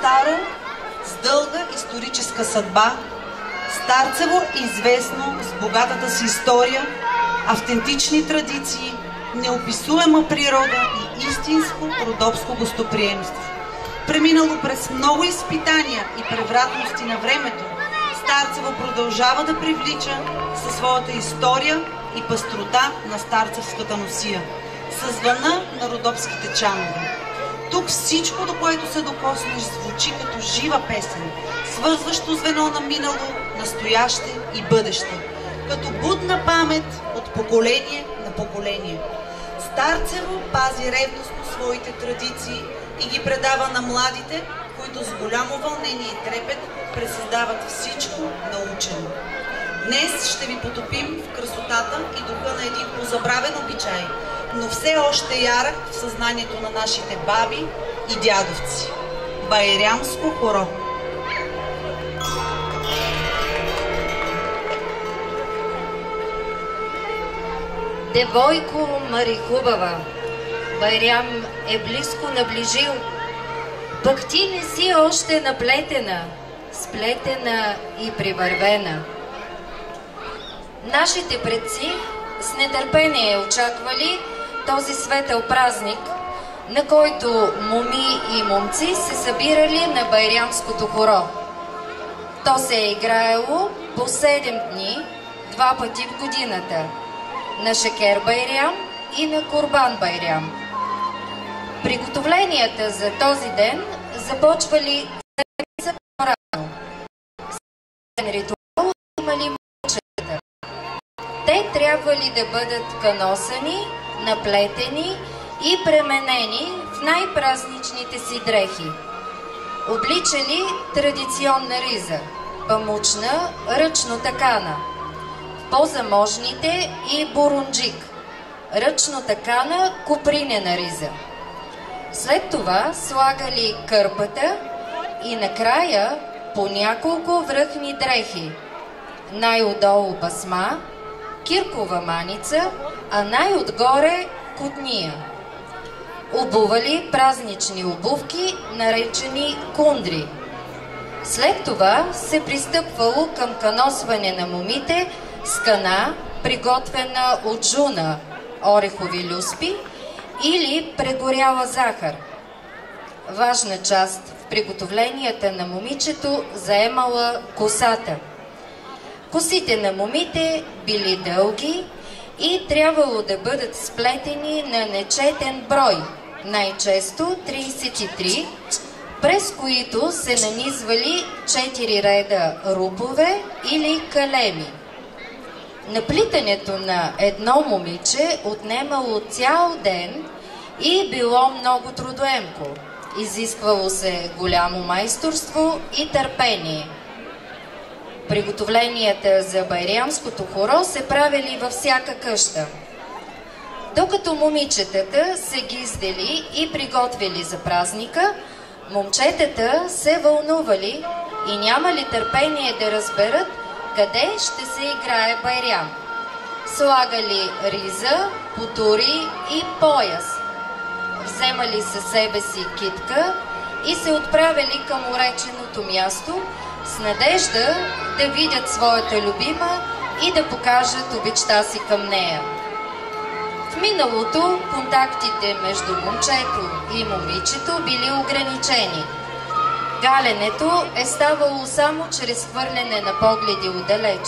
старо, с дълга историческа съдба, Старцево е известно с богатата си история, автентични традиции, неописуема природа и истинско родопско гостоприемство. Преминало през много изпитания и превратности на времето, Старцево продължава да привлича със своята история и пъстрота на старцевската носия, със звъна на родопските чанове. Тук всичко, до което се докоснеш, звучи като жива песен, свързващо звено на минало, настояще и бъдеще, като будна памет от поколение на поколение. Старцево пази ревностно своите традиции и ги предава на младите, които с голямо вълнение и трепет пресъздават всичко научено. Днес ще ви потопим в красотата и духа на един позабравен обичай, но все още ярък в съзнанието на нашите баби и дядовци. Байрямско хоро. Девойко Мари хубава, Байрям е близко наближил, пък ти не си още наплетена, сплетена и привървена. Нашите предци с нетърпение очаквали този светъл празник, на който моми и момци се събирали на байрямското хоро. То се е играело по 7 дни, 2 пъти в годината, на Шекер Байрям и на Курбан Байрям. Приготовленията за този ден започвали седмица по-рано. Среден ритуал имали момчета. Те трябвали да бъдат каносани, наплетени и пременени в най-празничните си дрехи. Обличали традиционна риза, памучна, ръчно такана. По-заможните и бурунджик, ръчно такана, копринена риза. След това слагали кърпата и накрая по няколко връхни дрехи. Най-отдолу басма, киркова маница, а най-отгоре кутния. Обували празнични обувки, наречени кундри. След това се пристъпвало към каносване на момите с кана, приготвена от жуна, орехови люспи или прегоряла захар. Важна част в приготовленията на момичето заемала косата. Косите на момите били дълги и трябвало да бъдат сплетени на нечетен брой, най-често 33, през които се нанизвали 4 реда рупове или калеми. Наплитането на едно момиче отнемало цял ден и било много трудоемко. Изисквало се голямо майсторство и търпение. Приготовленията за байрямското хоро се правили във всяка къща. Докато момичетата се гиздели и приготвили за празника, момчетата се вълнували и нямали търпение да разберат къде ще се играе байрям. Слагали риза, потури и пояс. Вземали със себе си китка и се отправили към уреченото място с надежда да видят своята любима и да покажат обичта си към нея. В миналото контактите между момчето и момичето били ограничени. Галенето е ставало само чрез хвърляне на погледи отдалеч.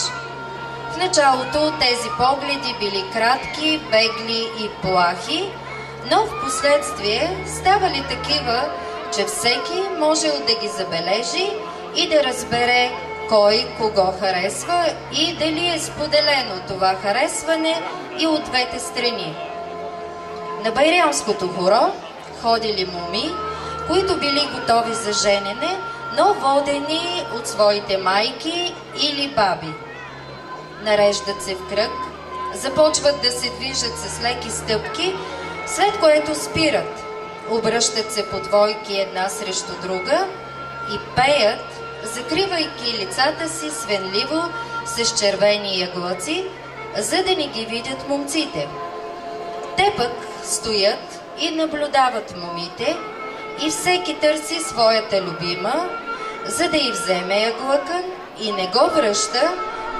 В началото тези погледи били кратки, бегли и плахи, но в последствие ставали такива, че всеки можел да ги забележи и да разбере кой кого харесва и дали е споделено това харесване и от двете страни. На байрямското хоро ходили моми, които били готови за женене, но водени от своите майки или баби. Нареждат се в кръг, започват да се движат с леки стъпки, след което спират, обръщат се по двойки една срещу друга и пеят, закривайки лицата си свенливо с червени яглъци, за да не ги видят момците. Те пък стоят и наблюдават момите и всеки търси своята любима, за да й вземе яглъкън и не го връща,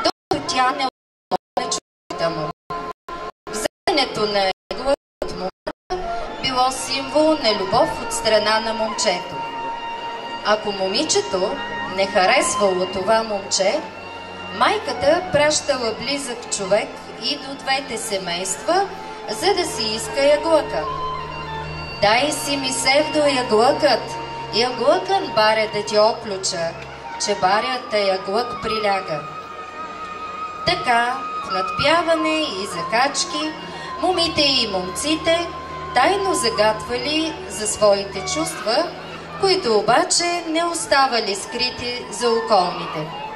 докато тя не отмогне чуждата му. Вземането на яглък от момата било символ на любов от страна на момчето. Ако момичето не харесвало това момче, майката пращала близък човек и до двете семейства, за да си иска яглъка. Дай си ми севдо яглъкът, яглъкън баря да ти оплюча, че барята яглък приляга. Така, в надпяване и закачки, момите и момците тайно загатвали за своите чувства, които обаче не оставали скрити за околните.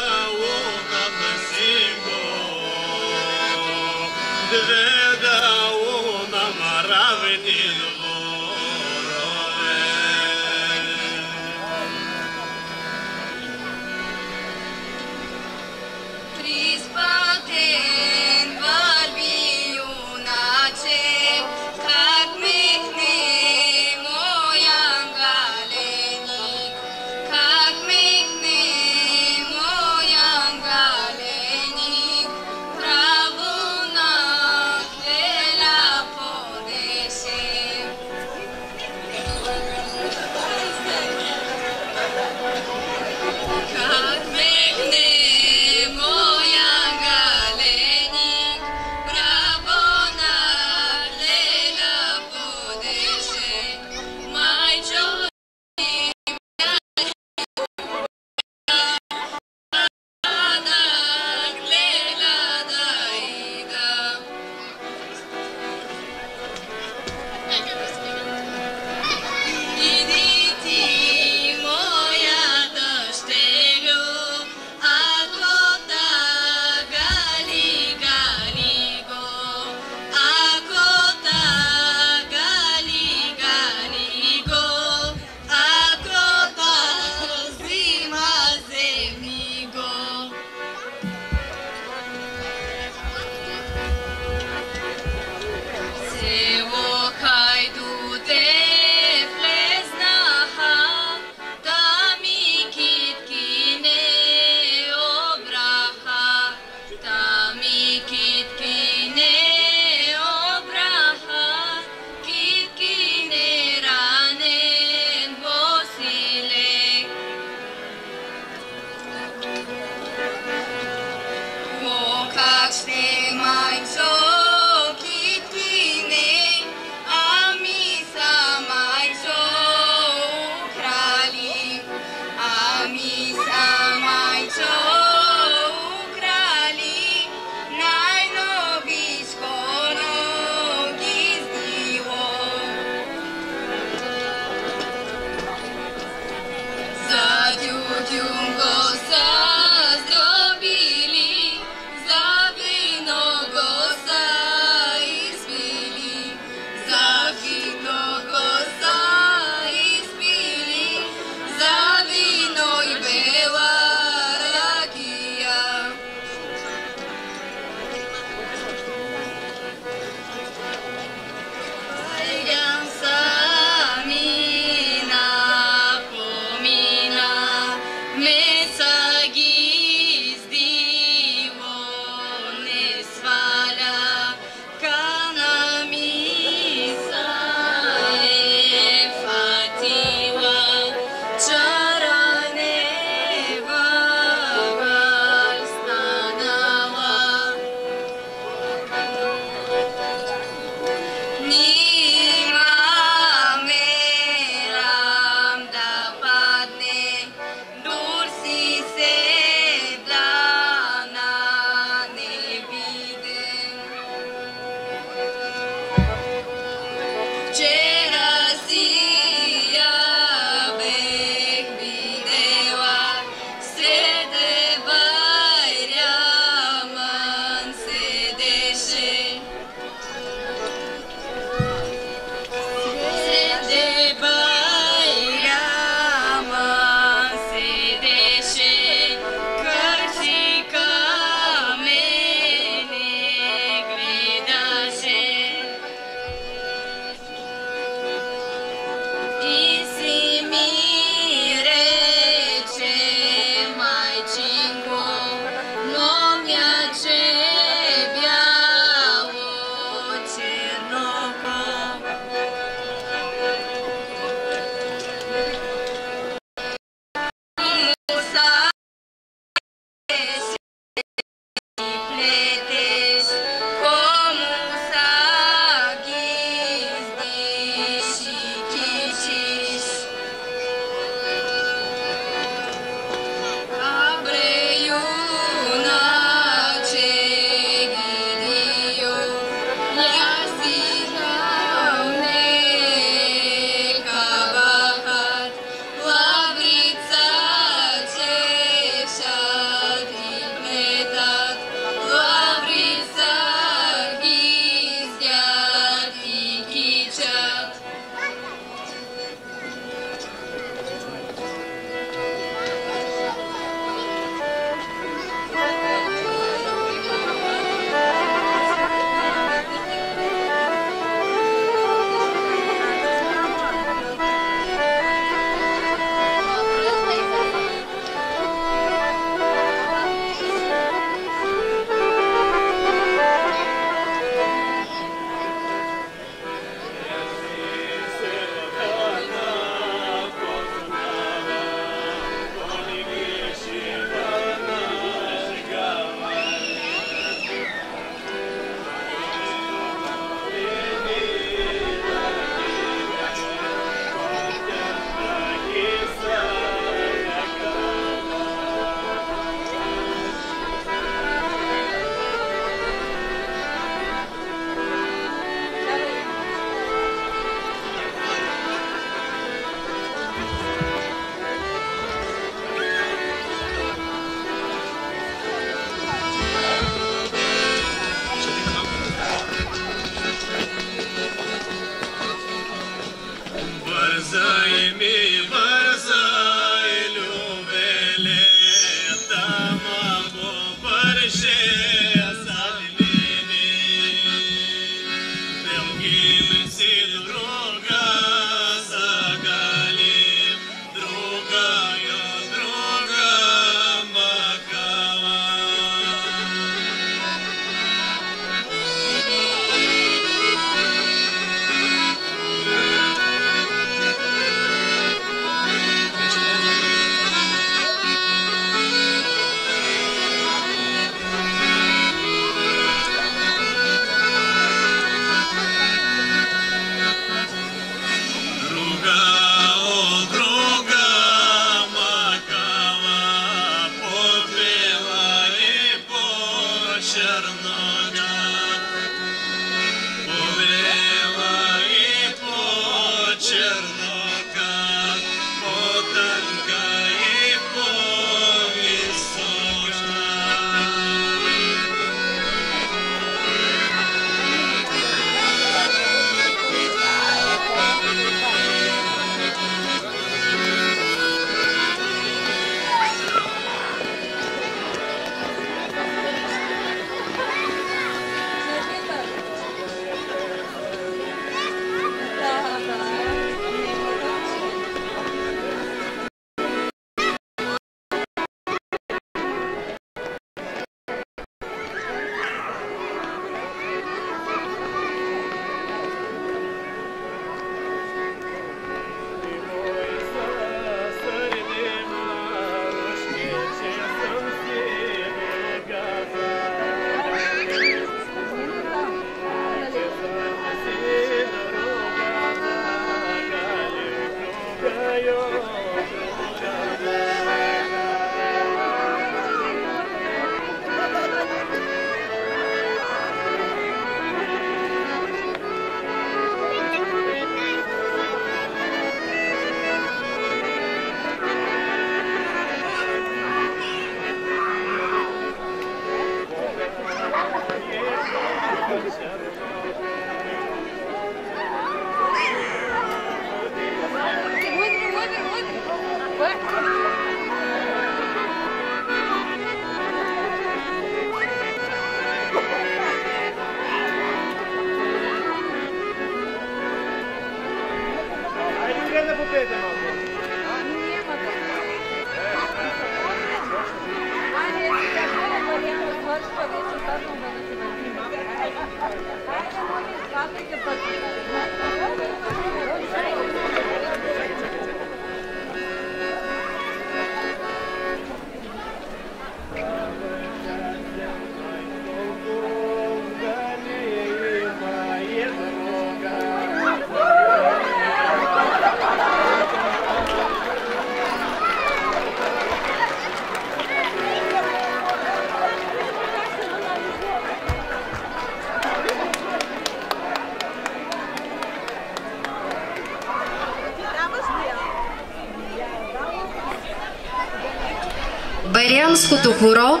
Байрямското хоро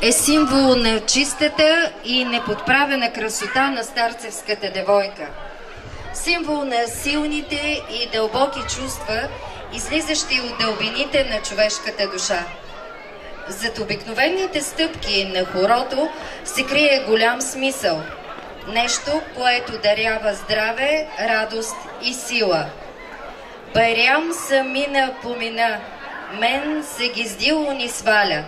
е символ на чистата и неподправена красота на старцевската девойка. Символ на силните и дълбоки чувства, излизащи от дълбините на човешката душа. Зад обикновените стъпки на хорото се крие голям смисъл. Нещо, което дарява здраве, радост и сила. Байрям са мина помина, мен се гиздило ни сваля.